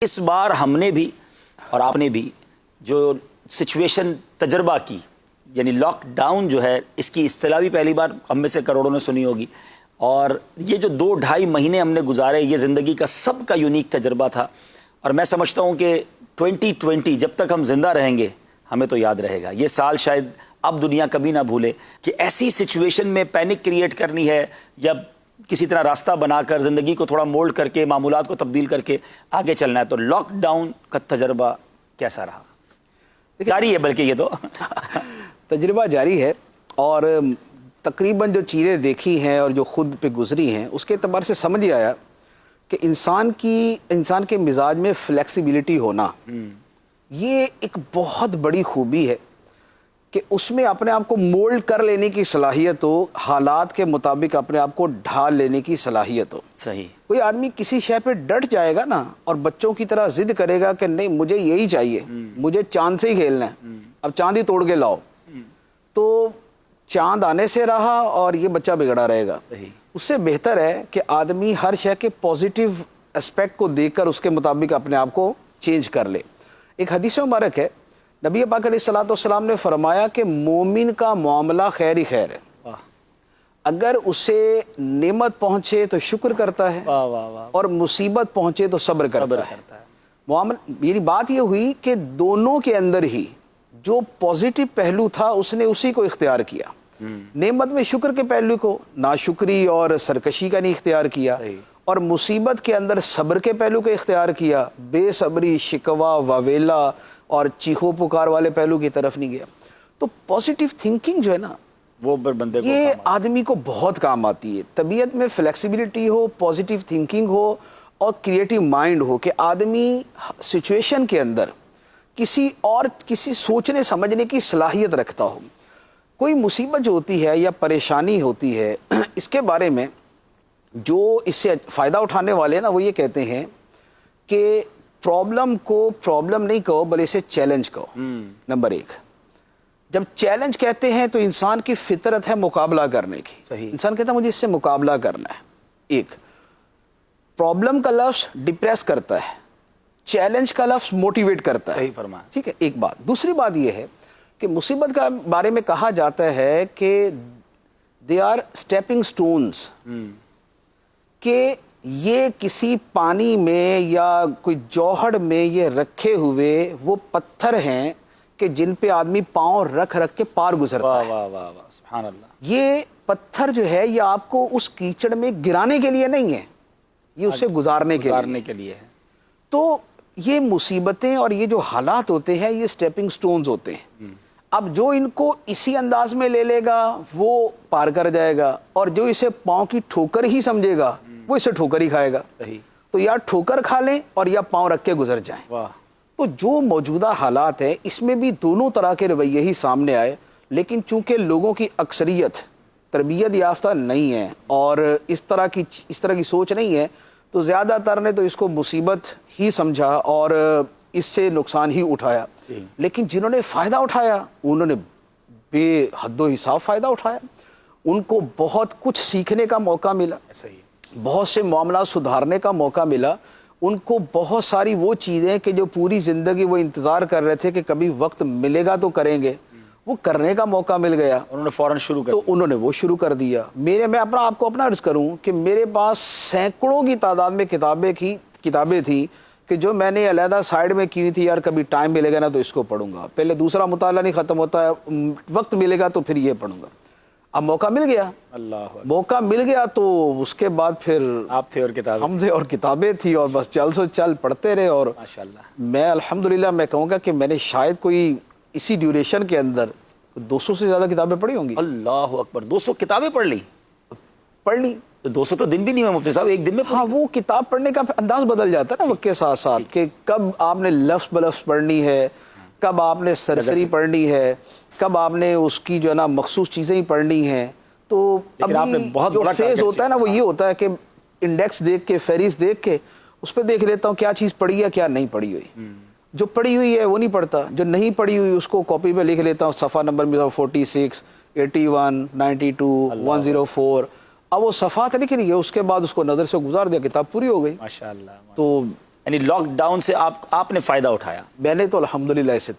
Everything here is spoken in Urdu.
اس بار ہم نے بھی اور آپ نے بھی جو سچویشن تجربہ کی، یعنی لاک ڈاؤن جو ہے، اس کی اصطلاح بھی پہلی بار ہم میں سے کروڑوں نے سنی ہوگی، اور یہ جو 2-2.5 مہینے ہم نے گزارے، یہ زندگی کا سب کا یونیک تجربہ تھا، اور میں سمجھتا ہوں کہ 2020 جب تک ہم زندہ رہیں گے ہمیں تو یاد رہے گا۔ یہ سال شاید اب دنیا کبھی نہ بھولے کہ ایسی سچویشن میں پینک کریٹ کرنی ہے یا کسی طرح راستہ بنا کر زندگی کو تھوڑا مولڈ کر کے، معمولات کو تبدیل کر کے آگے چلنا ہے۔ تو لاک ڈاؤن کا تجربہ کیسا رہا؟ جاری ہے بلکہ یہ تو تجربہ جاری ہے، اور تقریباً جو چیزیں دیکھی ہیں اور جو خود پہ گزری ہیں اس کے اعتبار سے سمجھ آیا کہ انسان کے مزاج میں فلیکسیبلٹی ہونا یہ ایک بہت بڑی خوبی ہے، کہ اس میں اپنے آپ کو مولڈ کر لینے کی صلاحیت ہو، حالات کے مطابق اپنے آپ کو ڈھال لینے کی صلاحیت ہو۔ صحیح۔ کوئی آدمی کسی شے پہ ڈٹ جائے گا نا، اور بچوں کی طرح ضد کرے گا کہ نہیں مجھے یہی چاہیے، مجھے چاند سے ہی کھیلنا ہے، اب چاند ہی توڑ کے لاؤ، تو چاند آنے سے رہا اور یہ بچہ بگڑا رہے گا۔ اس سے بہتر ہے کہ آدمی ہر شے کے پازیٹیو اسپیکٹ کو دیکھ کر اس کے مطابق اپنے آپ کو چینج کر لے۔ ایک حدیث مبارک ہے، نبی پاک علیہ الصلوۃ والسلام نے فرمایا کہ مومن کا معاملہ خیر ہی خیر ہے، اگر اسے نعمت پہنچے تو شکر کرتا ہے، اور مصیبت پہنچے تو صبر کرتا ہے۔ میری بات یہ ہوئی کہ دونوں کے اندر ہی جو پازیٹیو پہلو تھا اس نے اسی کو اختیار کیا۔ نعمت میں شکر کے پہلو کو، ناشکری اور سرکشی کا نہیں اختیار کیا، اور مصیبت کے اندر صبر کے پہلو کو اختیار کیا، بے صبری، شکوہ، واویلا اور چیخو پکار والے پہلو کی طرف نہیں گیا۔ تو پازیٹیو تھنکنگ جو ہے نا، وہ بندے یہ آدمی کو بہت کام آتی ہے۔ طبیعت میں فلیکسیبلٹی ہو، پازیٹیو تھنکنگ ہو اور کریٹیو مائنڈ ہو، کہ آدمی سچویشن کے اندر کسی سوچنے سمجھنے کی صلاحیت رکھتا ہو۔ کوئی مصیبت جو ہوتی ہے یا پریشانی ہوتی ہے، اس کے بارے میں جو اس سے فائدہ اٹھانے والے ہیں نا، وہ یہ کہتے ہیں کہ پرابلم کو پرابلم نہیں کہو بلکہ اسے چیلنج کہو۔ نمبر 1، جب چیلنج کہتے ہیں تو انسان کی فطرت ہے مقابلہ کرنے کی۔ صحیح۔ انسان کہتا ہے مجھے اس سے مقابلہ کرنا ہے۔ ایک پرابلم کا لفظ ڈپریس کرتا ہے، چیلنج کا لفظ موٹیویٹ کرتا ہے۔ صحیح فرمایا۔ ٹھیک ہے، ایک بات۔ دوسری بات یہ ہے کہ مصیبت کا بارے میں کہا جاتا ہے کہ دے آر اسٹیپنگ سٹونز، کہ یہ کسی پانی میں یا کوئی جوہر میں یہ رکھے ہوئے وہ پتھر ہیں کہ جن پہ آدمی پاؤں رکھ کے پار گزرتا ہے۔ واہ واہ واہ، سبحان اللہ۔ یہ پتھر جو ہے یہ آپ کو اس کیچڑ میں گرانے کے لیے نہیں ہے، یہ اسے گزارنے کے لیے ہے۔ تو یہ مصیبتیں اور یہ جو حالات ہوتے ہیں یہ اسٹیپنگ سٹونز ہوتے ہیں۔ اب جو ان کو اسی انداز میں لے لے گا وہ پار کر جائے گا، اور جو اسے پاؤں کی ٹھوکر ہی سمجھے گا وہ اسے ٹھوکر ہی کھائے گا۔ صحیح۔ تو یا ٹھوکر کھا لیں اور یا پاؤں رکھ کے گزر جائیں۔ واہ۔ تو جو موجودہ حالات ہیں اس میں بھی دونوں طرح کے رویے ہی سامنے آئے، لیکن چونکہ لوگوں کی اکثریت تربیت یافتہ نہیں ہے اور اس طرح کی سوچ نہیں ہے، تو زیادہ تر نے تو اس کو مصیبت ہی سمجھا اور اس سے نقصان ہی اٹھایا۔ لیکن جنہوں نے فائدہ اٹھایا انہوں نے بے حد و حساب فائدہ اٹھایا، ان کو بہت کچھ سیکھنے کا موقع ملا، بہت سے معاملات سدھارنے کا موقع ملا، ان کو بہت ساری وہ چیزیں کہ جو پوری زندگی وہ انتظار کر رہے تھے کہ کبھی وقت ملے گا تو کریں گے، وہ کرنے کا موقع مل گیا، انہوں نے فوراً شروع کر دیا۔ میں آپ کو اپنا عرض کروں کہ میرے پاس سینکڑوں کی تعداد میں کتابیں تھیں کہ جو میں نے علیحدہ سائیڈ میں کی تھی، یار کبھی ٹائم ملے گا نا تو اس کو پڑھوں گا، پہلے دوسرا مطالعہ نہیں ختم ہوتا ہے، وقت ملے گا تو پھر یہ پڑھوں گا۔ اب موقع مل گیا، موقع مل گیا تو اس کے بعد پھر آپ تھے اور کتابیں، ہم تھے اور کتابیں تھی، اور بس چل پڑھتے رہے۔ اور میں الحمدللہ میں کہوں گا کہ میں نے شاید کوئی اسی ڈیوریشن کے اندر 200 سے زیادہ کتابیں پڑھی ہوں گی۔ اللہ اکبر، 200 کتابیں پڑھ لی؟ 200 تو دن بھی نہیں ہوئے مفتی صاحب، ایک دن میں؟ ہاں، وہ کتاب پڑھنے کا انداز بدل جاتا ہے نا وقت کے ساتھ ساتھ، کہ کب آپ نے لفظ بلفظ پڑھنی ہے، کب آپ نے سرسری پڑھنی ہے، کب آپ نے اس کی جو ہے نا مخصوص چیزیں ہی پڑھنی ہیں۔ تو ابھی جو فیز ہوتا ہے نا وہ یہ ہوتا ہے کہ انڈیکس دیکھ کے، فہرست دیکھ کے اس پہ دیکھ لیتا ہوں کیا چیز پڑھی ہے کیا نہیں پڑھی ہوئی۔ جو پڑھی ہوئی ہے وہ نہیں پڑھتا، جو نہیں پڑھی ہوئی اس کو کاپی پہ لکھ لیتا ہوں، صفحہ نمبر میں 46، 81، 92، 104، اب وہ صفحات لکھ لیے، اس کے بعد اس کو نظر سے گزار دیا، کتاب پوری ہو گئی۔ ماشاءاللہ۔ تو یعنی لاک ڈاؤن سے آپ نے فائدہ اٹھایا؟ میں نے تو الحمدللہ اسے